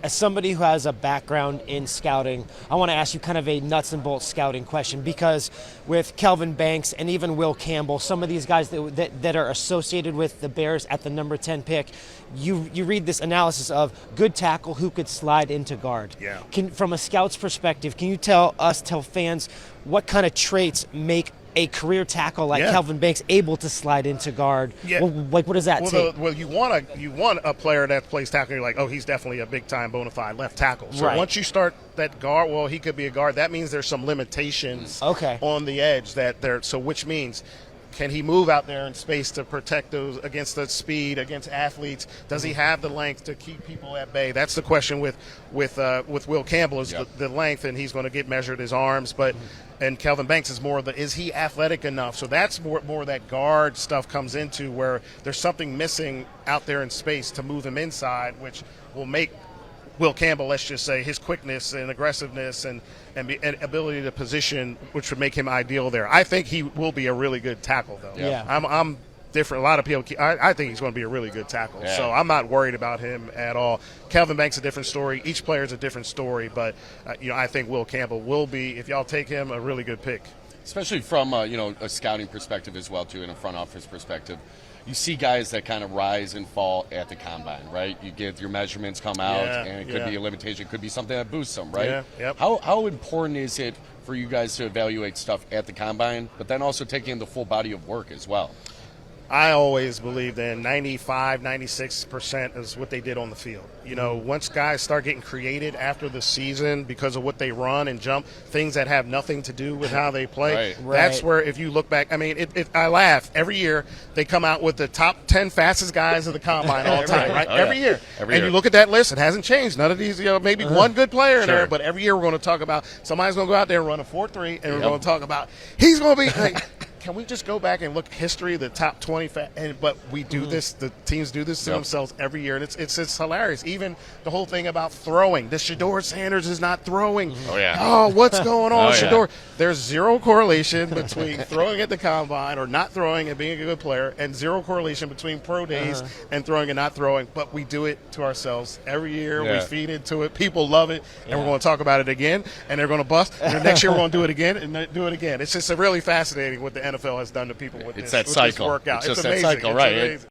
as somebody who has a background in scouting, I want to ask you kind of a nuts and bolts scouting question, because with Kelvin Banks and even Will Campbell, some of these guys that are associated with the Bears at the number 10 pick, you read this analysis of good tackle who could slide into guard. Yeah. From a scout's perspective, can you tell fans what kind of traits make a career tackle like Kelvin Banks able to slide into guard? Yeah. Well, what does that take? You want a player that plays tackle. You're like, oh, he's definitely a big-time bona fide left tackle. So once you start that guard, well, he could be a guard. That means there's some limitations on the edge which means, can he move out there in space to protect those against the speed, against athletes? Does he have the length to keep people at bay? That's the question with Will Campbell is the length, and he's going to get measured his arms. And Kelvin Banks is more is he athletic enough? So that's more that guard stuff comes into, where there's something missing out there in space to move him inside, which will make Will Campbell, let's just say, his quickness and aggressiveness and ability to position, which would make him ideal there. I think he will be a really good tackle, though. Yeah. I'm different. A lot of people, I think he's going to be a really good tackle. Yeah. So I'm not worried about him at all. Kelvin Banks is a different story. Each player is a different story, but I think Will Campbell will be, if y'all take him, a really good pick. Especially from a scouting perspective as well, too, and a front office perspective. You see guys that kind of rise and fall at the combine, right? You get your measurements come out, and it could be a limitation. It could be something that boosts them, right? Yeah, yep. How important is it for you guys to evaluate stuff at the combine, but then also taking the full body of work as well? I always believed in 95, 96% is what they did on the field. Once guys start getting created after the season because of what they run and jump, things that have nothing to do with how they play, that's where, if you look back, I laugh. Every year they come out with the top 10 fastest guys of the combine all the time, right? Every year. You look at that list, it hasn't changed. None of these, maybe one good player in there, but every year we're going to talk about somebody's going to go out there and run a 4.3, and we're going to talk about he's going to be can we just go back and look at history of the top 20? But we do this. The teams do this to themselves every year, and it's hilarious. Even the whole thing about throwing. The Shedeur Sanders is not throwing. Oh, what's going on, Shedeur? There's zero correlation between throwing at the combine or not throwing and being a good player, and zero correlation between pro days and throwing and not throwing. But we do it to ourselves every year. We feed into it. People love it, and we're going to talk about it again, and they're going to bust. And next year we're going to do it again and do it again. It's just really fascinating what the NFL has done to people with it's this cycle. workout. It's just amazing. that cycle, it's right? Amazing.